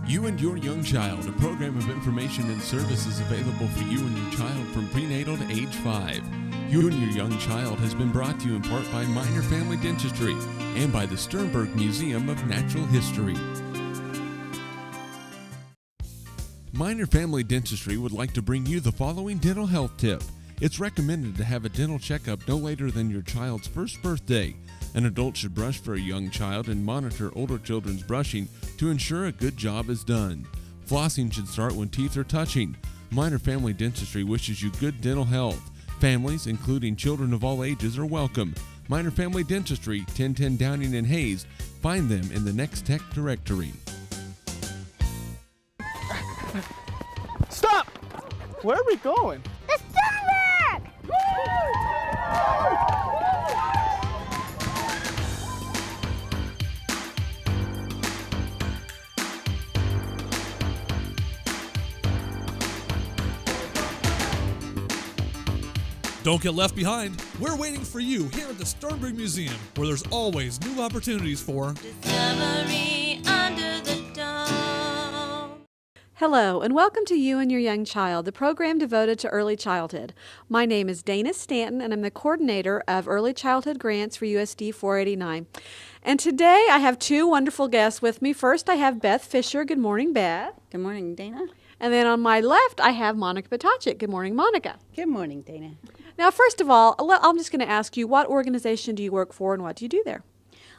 You and Your Young Child, a program of information and services available for you and your child from prenatal to age 5. You and Your Young Child has been brought to you in part by Minor Family Dentistry and by the Sternberg Museum of Natural History. Minor Family Dentistry would like to bring you the following dental health tip. It's recommended to have a dental checkup no later than your child's first birthday. An adult should brush for a young child and monitor older children's brushing to ensure a good job is done. Flossing should start when teeth are touching. Minor Family Dentistry wishes you good dental health. Families, including children of all ages, are welcome. Minor Family Dentistry, 1010 Downing and Hayes. Find them in the Next Tech directory. Stop! Where are we going? The Sternberg! Don't get left behind. We're waiting for you here at the Sternberg Museum, where there's always new opportunities for Discovery under the dome. Hello, and welcome to You and Your Young Child, the program devoted to early childhood. My name is Dana Stanton, and I'm the coordinator of Early Childhood Grants for USD 489. And today I have two wonderful guests with me. First, I have Beth Fisher. Good morning, Beth. Good morning, Dana. And then on my left, I have Monica Ptacek. Good morning, Monica. Good morning, Dana. Now, first of all, I'm just going to ask you, what organization do you work for and what do you do there?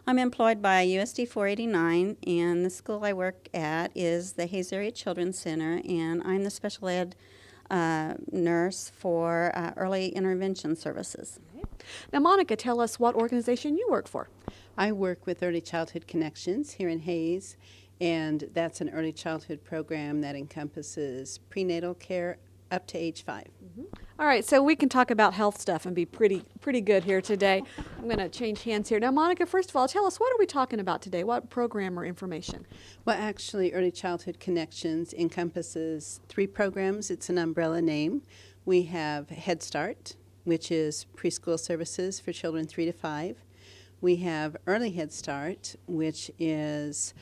I'm employed by USD 489, and the school I work at is the Hayes Area Children's Center, and I'm the special ed nurse for early intervention services. Now, Monica, tell us what organization you work for. I work with Early Childhood Connections here in Hayes, and that's an early childhood program that encompasses prenatal care up to age 5. Mm-hmm. All right, so we can talk about health stuff and be pretty good here today. I'm going to change hands here. Now, Monica, first of all, tell us, what are we talking about today? What program or information? Well, actually, Early Childhood Connections encompasses 3 programs. It's an umbrella name. We have Head Start, which is preschool services for children 3 to 5. We have Early Head Start, which is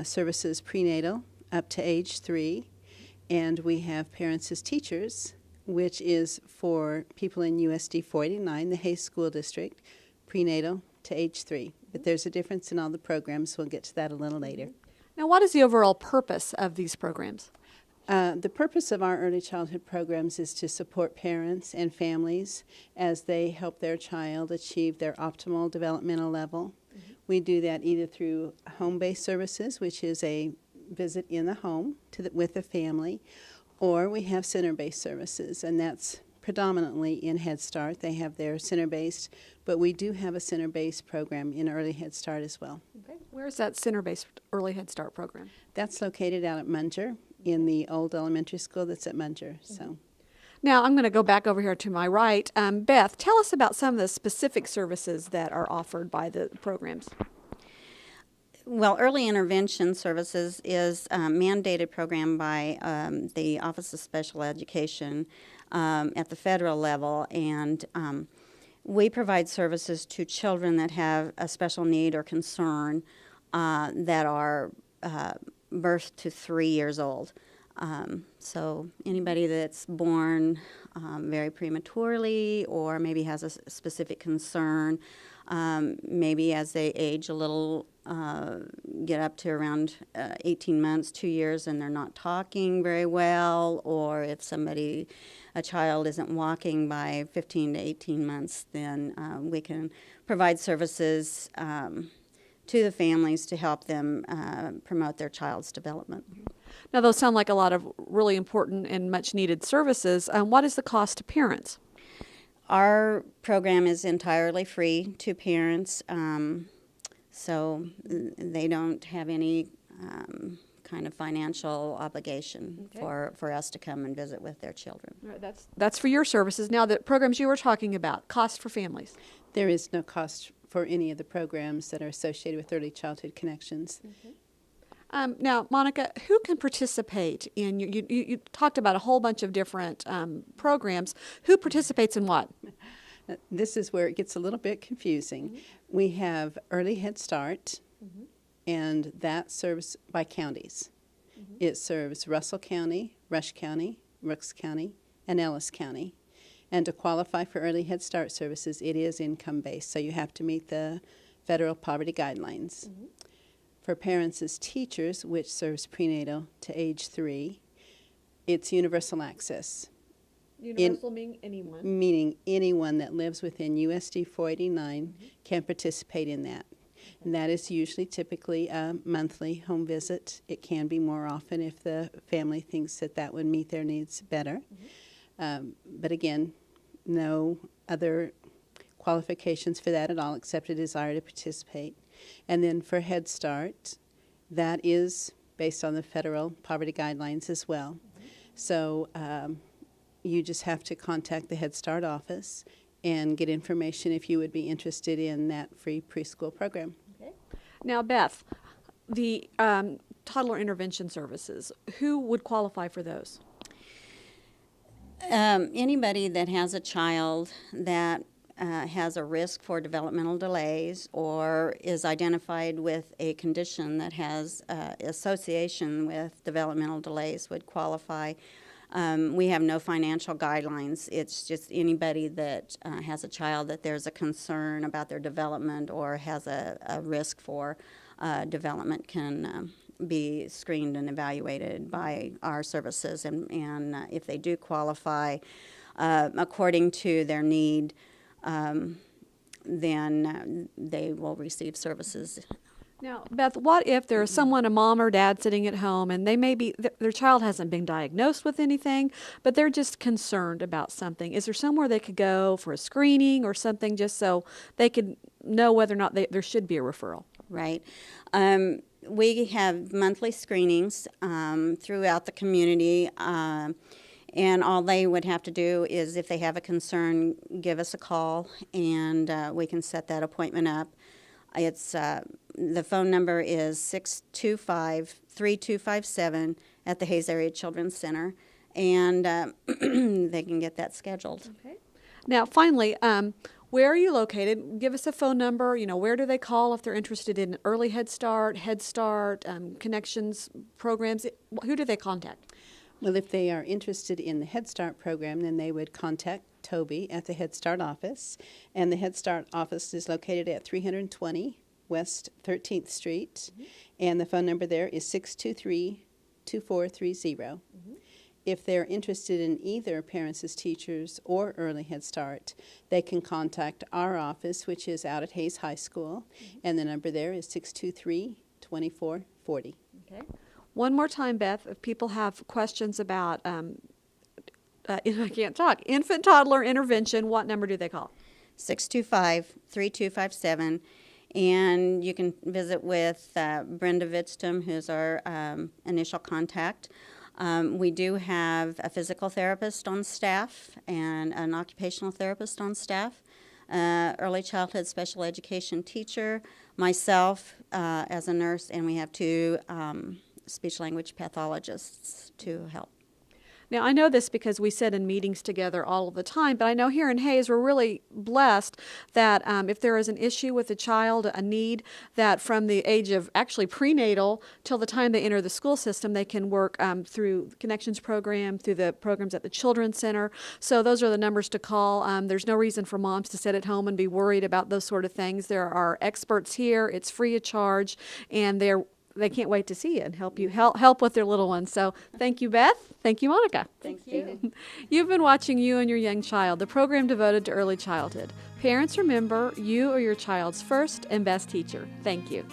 services prenatal up to age 3. And we have Parents as Teachers, which is for people in USD 489, the Hayes School District, prenatal to age 3. But there's a difference in all the programs, so we'll get to that a little later. Now, what is the overall purpose of these programs? The purpose of our early childhood programs is to support parents and families as they help their child achieve their optimal developmental level. Mm-hmm. We do that either through home-based services, which is a visit in the home with the family, or we have center-based services, and that's predominantly in Head Start. They have their center-based, but we do have a center-based program in Early Head Start as well. Okay. Where's that center-based Early Head Start program? That's located out at Munger in the old elementary school that's at Munger. Mm-hmm. So, now I'm going to go back over here to my right. Beth, tell us about some of the specific services that are offered by the programs. Well, early intervention services is a mandated program by the Office of Special Education at the federal level, and we provide services to children that have a special need or concern that are birth to 3 years old. So anybody that's born very prematurely or maybe has a specific concern, maybe as they age a little, get up to around 18 months, 2 years, and they're not talking very well, or if a child isn't walking by 15 to 18 months, then we can provide services to the families to help them promote their child's development. Now, those sound like a lot of really important and much needed services. What is the cost to parents? Our program is entirely free to parents, so they don't have any kind of financial obligation for us to come and visit with their children. All right, that's for your services. Now, the programs you were talking about, cost for families. there is no cost for any of the programs that are associated with Early Childhood Connections. Okay. Now, Monica, who can participate in, you talked about a whole bunch of different programs. Who participates in what? This is where it gets a little bit confusing. Mm-hmm. We have Early Head Start, mm-hmm. and that serves by counties. It serves Russell County, Rush County, Rooks County, and Ellis County. And to qualify for early Head Start services, it is income-based, so you have to meet the federal poverty guidelines. For parents as teachers, which serves prenatal to age 3, it's universal access. Universal meaning anyone. Meaning anyone that lives within USD 489 can participate in that. And that is typically a monthly home visit. It can be more often if the family thinks that that would meet their needs better. But again, no other qualifications for that at all except a desire to participate. And then for Head Start, that is based on the federal poverty guidelines as well. So you just have to contact the Head Start office and get information if you would be interested in that free preschool program. Now, Beth, the toddler intervention services, who would qualify for those? Anybody that has a child that has a risk for developmental delays or is identified with a condition that has association with developmental delays would qualify. We have no financial guidelines. It's just anybody that has a child that there's a concern about their development or has a risk for development can be screened and evaluated by our services. And if they do qualify according to their need, then they will receive services. Now, Beth, what if there's someone, a mom or dad, sitting at home, and they may be their child hasn't been diagnosed with anything, but they're just concerned about something? Is there somewhere they could go for a screening or something, just so they could know whether or not there should be a referral? Right. We have monthly screenings throughout the community, and all they would have to do is, if they have a concern, give us a call, and we can set that appointment up. It's the phone number is 625-3257 at the Hayes Area Children's Center, and they can get that scheduled. Okay. Now, finally, where are you located? Give us a phone number. Where do they call if they're interested in early Head Start, connections programs? Who do they contact? Well, if they are interested in the Head Start program, then they would contact Toby at the Head Start office. And the Head Start office is located at 320 West 13th Street. And the phone number there is 623-2430. If they're interested in either Parents as Teachers or Early Head Start, they can contact our office, which is out at Hayes High School. And the number there is 623-2440. Okay. One more time, Beth, if people have questions about, I can't talk, infant toddler intervention, what number do they call? 625-3257. And you can visit with Brenda Vidstum, who's our initial contact. We do have a physical therapist on staff and an occupational therapist on staff, early childhood special education teacher, myself as a nurse, and we have 2 speech-language pathologists to help. Now, I know this because we sit in meetings together all of the time, but I know here in Hayes we're really blessed that if there is an issue with a child, a need, that from the age of actually prenatal till the time they enter the school system, they can work through the Connections program, through the programs at the Children's Center. So those are the numbers to call. There's no reason for moms to sit at home and be worried about those sort of things. There are experts here. It's free of charge, and they can't wait to see you and help with their little ones. So thank you, Beth. Thank you, Monica. Thanks, Dana. You've been watching You and Your Young Child, the program devoted to early childhood. Parents, remember, you are your child's first and best teacher. Thank you.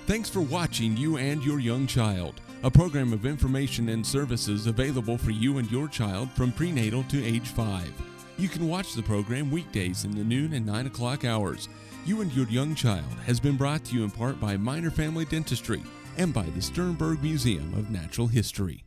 Thanks for watching You and Your Young Child, a program of information and services available for you and your child from prenatal to age 5. You can watch the program weekdays in the noon and 9 o'clock hours. You and Your Young Child has been brought to you in part by Minor Family Dentistry and by the Sternberg Museum of Natural History.